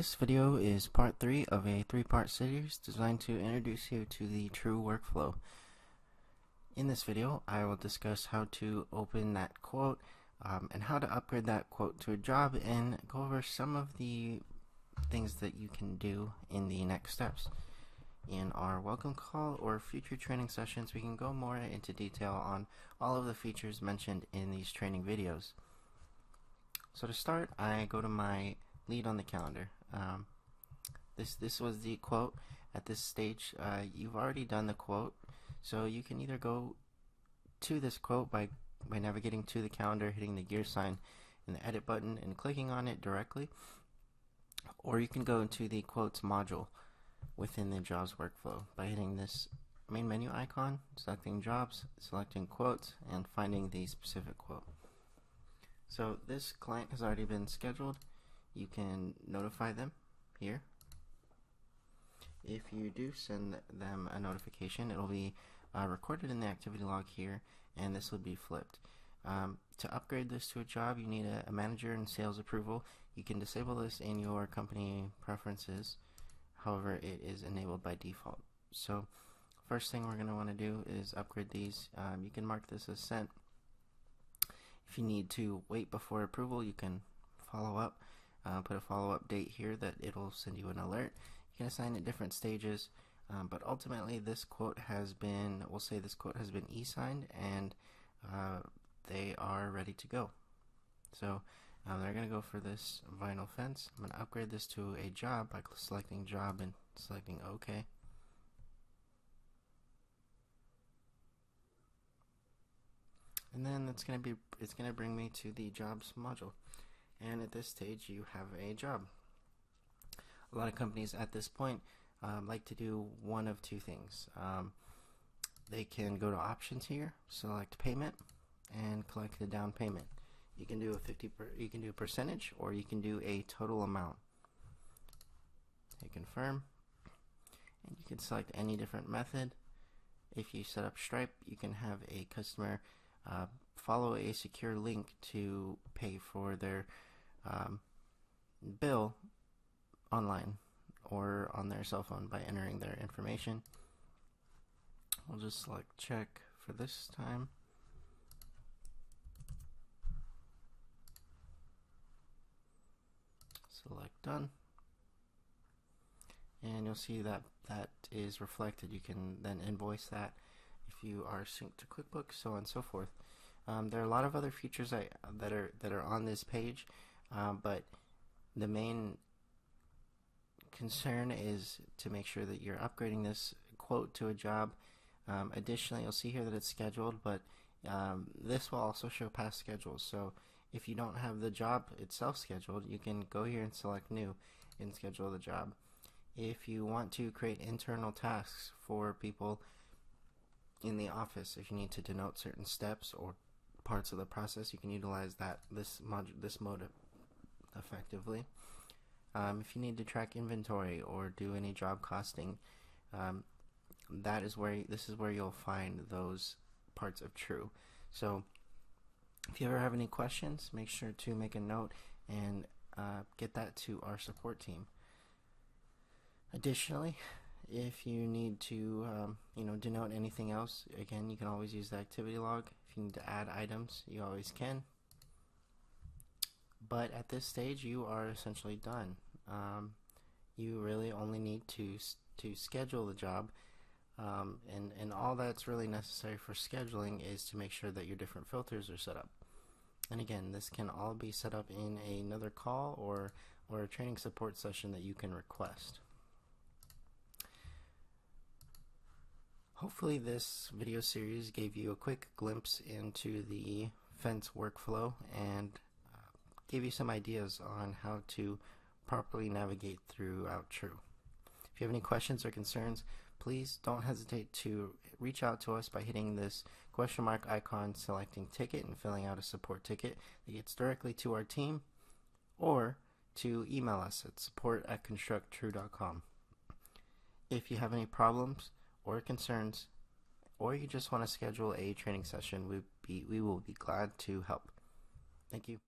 This video is part 3 of a 3-part series designed to introduce you to the True workflow. In this video, I will discuss how to open that quote and how to upgrade that quote to a job, and go over some of the things that you can do in the next steps. In our welcome call or future training sessions, we can go more into detail on all of the features mentioned in these training videos. So to start, I go to my lead on the calendar. This was the quote. At this stage, you've already done the quote, so you can either go to this quote by navigating to the calendar, hitting the gear sign and the edit button and clicking on it directly, or you can go into the quotes module within the jobs workflow by hitting this main menu icon, selecting jobs, selecting quotes, and finding the specific quote. So this client has already been scheduled. You can notify them here. If you do send them a notification, it will be recorded in the activity log here, and this will be flipped. To upgrade this to a job, you need a manager and sales approval. You can disable this in your company preferences. However, it is enabled by default. So first thing we're going to want to do is upgrade these. You can mark this as sent. If you need to wait before approval, you can follow up. Put a follow-up date here that it'll send you an alert. You can assign it different stages, but ultimately this quote has been, we'll say this quote has been e-signed, and they are ready to go. So they're going to go for this vinyl fence. I'm going to upgrade this to a job by selecting job and selecting OK. And then it's going to bring me to the jobs module. And at this stage, you have a job. A lot of companies at this point like to do one of two things. They can go to options here, select payment, and collect the down payment. You can do you can do a percentage, or you can do a total amount. Hit confirm, and you can select any different method. If you set up Stripe, you can have a customer follow a secure link to pay for their bill online or on their cell phone by entering their information. We'll just select check for this time. Select done. And you'll see that that is reflected. You can then invoice that if you are synced to QuickBooks, so on and so forth. There are a lot of other features that are on this page, but the main concern is to make sure that you're upgrading this quote to a job. Additionally, you'll see here that it's scheduled, but this will also show past schedules. So if you don't have the job itself scheduled, you can go here and select new and schedule the job. If you want to create internal tasks for people in the office, if you need to denote certain steps or parts of the process, you can utilize this mode effectively. If you need to track inventory or do any job costing, this is where you'll find those parts of True. So if you ever have any questions, make sure to make a note and get that to our support team. Additionally, if you need to denote anything else, again, you can always use the activity log. If you need to add items, you always can. But at this stage, you are essentially done. You really only need to schedule the job, and all that's really necessary for scheduling is to make sure that your different filters are set up. And again, this can all be set up in another call or a training support session that you can request. Hopefully this video series gave you a quick glimpse into the fence workflow and gave you some ideas on how to properly navigate throughout True. If you have any questions or concerns, please don't hesitate to reach out to us by hitting this question mark icon, selecting ticket, and filling out a support ticket that gets directly to our team, or to email us at support@constructtrue.com. If you have any problems or concerns, or you just want to schedule a training session, we will be glad to help. Thank you.